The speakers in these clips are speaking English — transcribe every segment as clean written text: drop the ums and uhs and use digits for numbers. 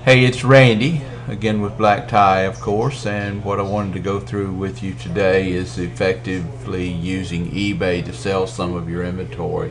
Hey, it's Randy again with Black Tie, of course, and what I wanted to go through with you today is effectively using eBay to sell some of your inventory.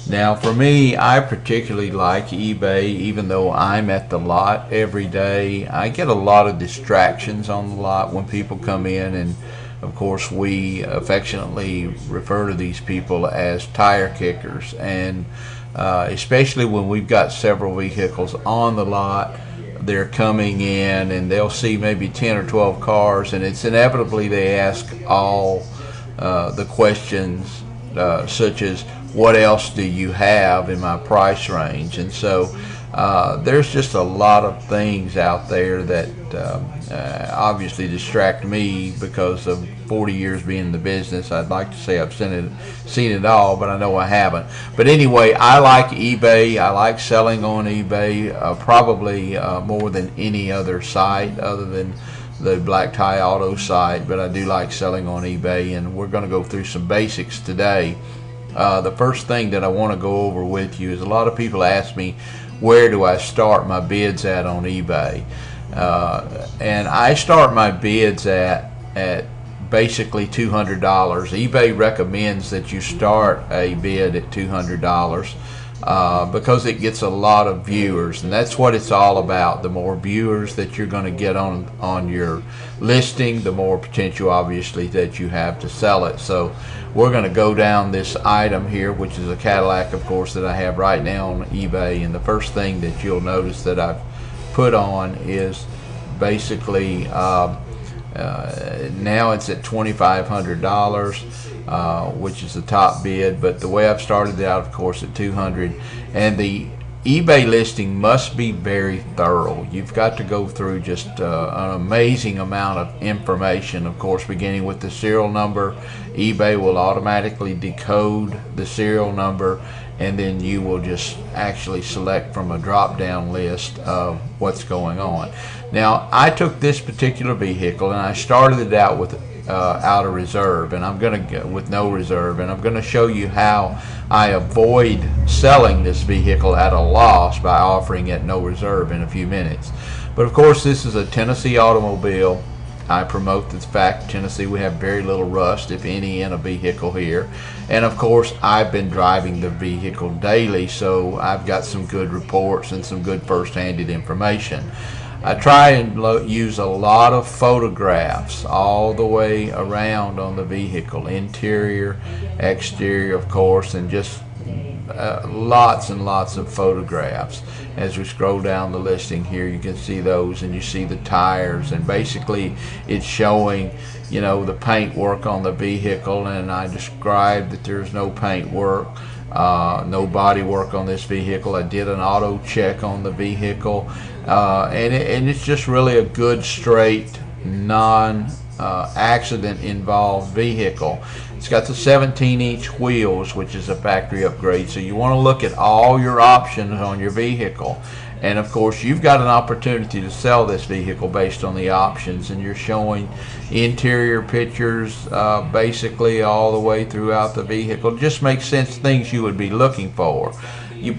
Now, for me, I particularly like eBay, even though I'm at the lot every day. I get a lot of distractions on the lot when people come in, and of course, we affectionately refer to these people as tire kickers, and especially when we've got several vehicles on the lot. They're coming in and they'll see maybe 10 or 12 cars, and it's inevitably they ask all the questions such as, what else do you have in my price range? And so there's just a lot of things out there that obviously distract me because of 40 years being in the business. I'd like to say I've seen it all, but I know I haven't. But anyway, I like eBay. I like selling on eBay probably more than any other site other than the Black Tie Auto site, but I do like selling on eBay, and we're going to go through some basics today. The first thing that I want to go over with you is a lot of people ask me, where do I start my bids at on eBay? And I start my bids at basically $200. eBay recommends that you start a bid at $200 because it gets a lot of viewers, and that's what it's all about. The more viewers that you're going to get on your listing, the more potential obviously that you have to sell it. So we're going to go down this item here, which is a Cadillac, of course, that I have right now on eBay, and the first thing that you'll notice that I've put on is basically now it's at $2,500, which is the top bid, but the way I've started it out, of course, at $200. And the eBay listing must be very thorough. You've got to go through just an amazing amount of information, of course, beginning with the serial number. eBay will automatically decode the serial number, and then you will just actually select from a drop-down list of what's going on. Now, I took this particular vehicle and I started it out with out of reserve, and I'm going to with no reserve, and I'm going to show you how I avoid selling this vehicle at a loss by offering it no reserve in a few minutes. But of course, this is a Tennessee automobile. I promote the fact Tennessee, we have very little rust, if any, in a vehicle here. And of course, I've been driving the vehicle daily, so I've got some good reports and some good first-hand information. I try and use a lot of photographs all the way around on the vehicle, interior, exterior, of course, and just lots and lots of photographs. As we scroll down the listing here, you can see those, and you see the tires, and basically it's showing, you know, the paint work on the vehicle, and I described that there's no paint work, no body work on this vehicle. I did an auto check on the vehicle, and it's just really a good, straight, non-accident involved vehicle. It's got the 17-inch wheels, which is a factory upgrade, so you want to look at all your options on your vehicle. And of course, you've got an opportunity to sell this vehicle based on the options, and you're showing interior pictures basically all the way throughout the vehicle. It just makes sense, things you would be looking for. You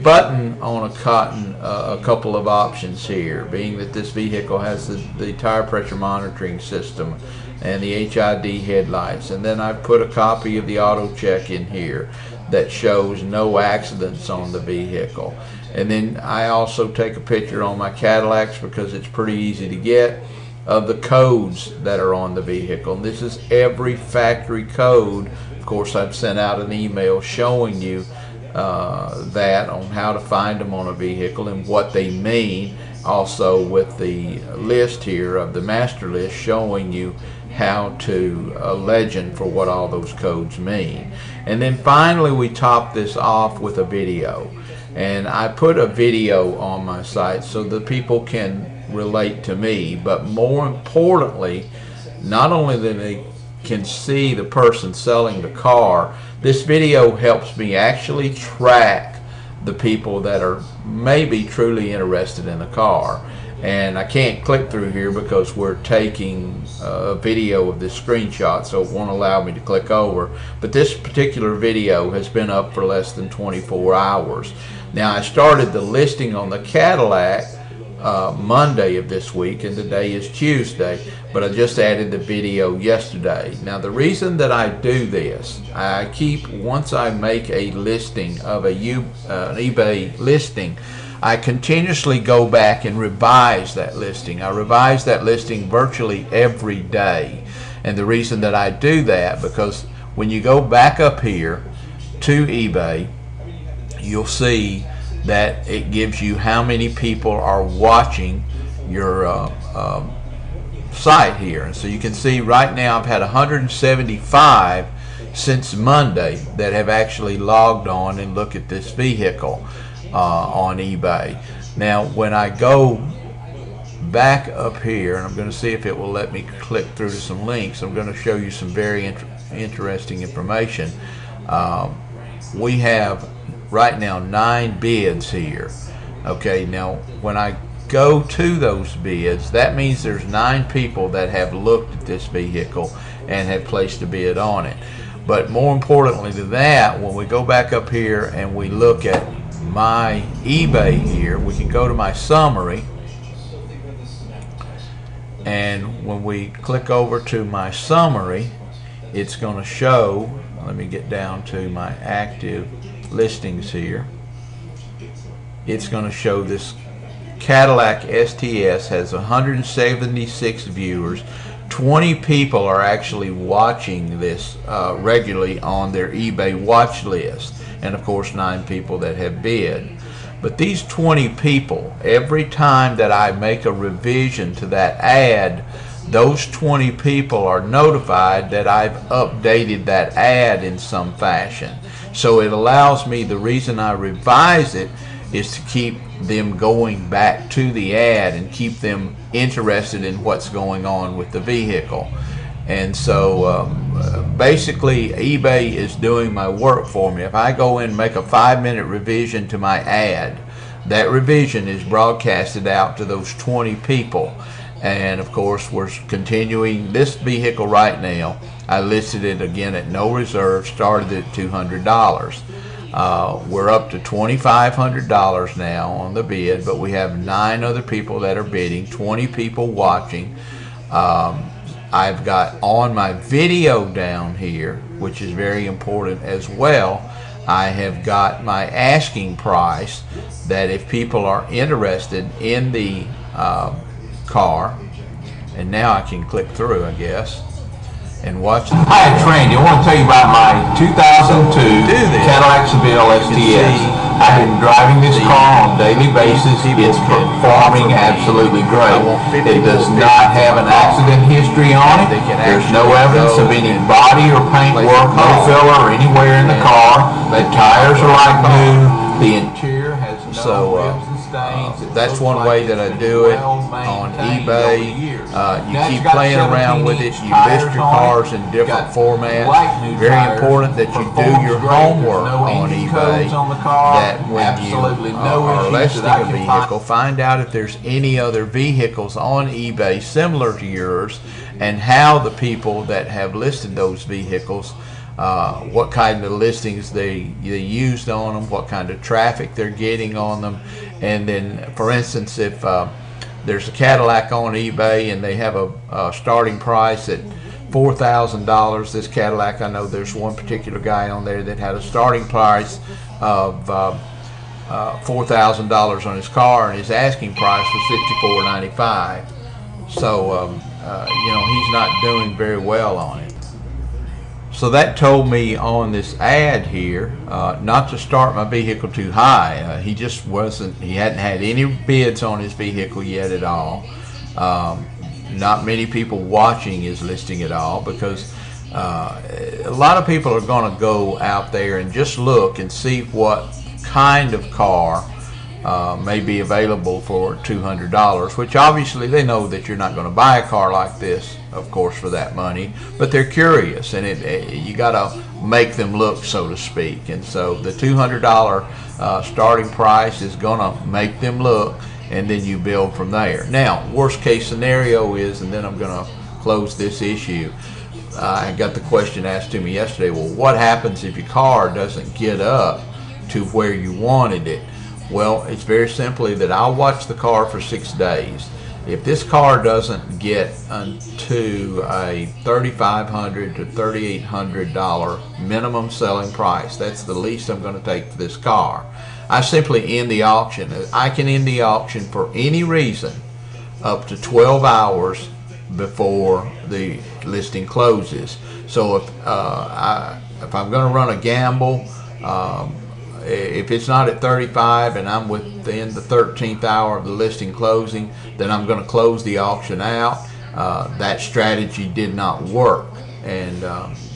button on a cotton a couple of options here, being that this vehicle has the tire pressure monitoring system and the HID headlights, and then I put a copy of the auto check in here that shows no accidents on the vehicle. And then I also take a picture on my Cadillacs, because it's pretty easy to get, of the codes that are on the vehicle. And this is every factory code. Of course, I've sent out an email showing you that on how to find them on a vehicle and what they mean, also with the list here of the master list showing you how to legend for what all those codes mean. And then finally, we top this off with a video, and I put a video on my site so that people can relate to me, but more importantly, not only that they can see the person selling the car, this video helps me actually track the people that are maybe truly interested in the car. And I can't click through here because we're taking a video of this screenshot, so it won't allow me to click over. But this particular video has been up for less than 24 hours. Now, I started the listing on the Cadillac Monday of this week, and today is Tuesday, but I just added the video yesterday. Now the reason that I do this, once I make a listing of an eBay listing, I continuously go back and revise that listing. I revise that listing virtually every day. And the reason that I do that, because when you go back up here to eBay, you'll see that it gives you how many people are watching your site here. And so you can see right now I've had 175 since Monday that have actually logged on and look at this vehicle on eBay. Now when I go back up here, and I'm going to see if it will let me click through to some links, I'm going to show you some very interesting information. We have right now 9 bids here. Okay, now when I go to those bids, that means there's 9 people that have looked at this vehicle and have placed a bid on it. But more importantly to that, when we go back up here and we look at my eBay here, we can go to my summary, and when we click over to my summary, it's going to show, let me get down to my active listings here, it's going to show this Cadillac STS has 176 viewers. 20 people are actually watching this regularly on their eBay watch list, and of course 9 people that have bid. But these 20 people, every time that I make a revision to that ad, those 20 people are notified that I've updated that ad in some fashion. So it allows me, the reason I revise it is to keep them going back to the ad and keep them interested in what's going on with the vehicle. And so basically eBay is doing my work for me. If I go in and make a 5-minute revision to my ad, that revision is broadcasted out to those 20 people. And of course we're continuing this vehicle right now. I listed it again at no reserve, started at $200. We're up to $2,500 now on the bid, but we have 9 other people that are bidding, 20 people watching. I've got on my video down here, which is very important as well, I have got my asking price, that if people are interested in the car, and now I can click through, I guess, and watch. Hi, it's Randy. I want to tell you about my 2002 Cadillac Seville STS. I've been driving this car on a daily basis. It's performing absolutely great. It does not have an accident history on it. There's no evidence of any body or paint work, no filler anywhere in the car. The tires are like new. The interior has no rims and stains. That's one way that I do it on eBay. You keep playing around with it. You list your cars in different formats. Very important that you do your homework on eBay. That when you are listing a vehicle, find out if there's any other vehicles on eBay similar to yours, and how the people that have listed those vehicles, what kind of listings they used on them, what kind of traffic they're getting on them. And then, for instance, if there's a Cadillac on eBay and they have a starting price at $4,000, this Cadillac, I know there's one particular guy on there that had a starting price of $4,000 on his car, and his asking price was $54.95. So you know, he's not doing very well on it. So that told me on this ad here not to start my vehicle too high. He just wasn't, he hadn't had any bids on his vehicle yet at all. Not many people watching his listing at all, because a lot of people are going to go out there and just look and see what kind of car may be available for $200, which obviously they know that you're not going to buy a car like this, of course, for that money, but they're curious, and you got to make them look, so to speak. And so the $200 starting price is going to make them look, and then you build from there. Now, worst case scenario is, and then I'm going to close this issue, I got the question asked to me yesterday, well, what happens if your car doesn't get up to where you wanted it? Well, it's very simply that I'll watch the car for 6 days. If this car doesn't get to a $3,500 to $3,800 minimum selling price, that's the least I'm going to take for this car, I simply end the auction. I can end the auction for any reason up to 12 hours before the listing closes. So if I'm going to run a gamble, if it's not at 35 and I'm within the 13th hour of the listing closing, then I'm going to close the auction out. That strategy did not work, and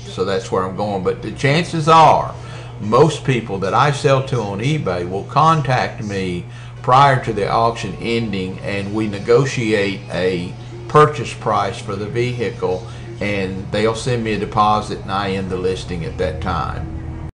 so that's where I'm going. But the chances are most people that I sell to on eBay will contact me prior to the auction ending, and we negotiate a purchase price for the vehicle, and they'll send me a deposit and I end the listing at that time.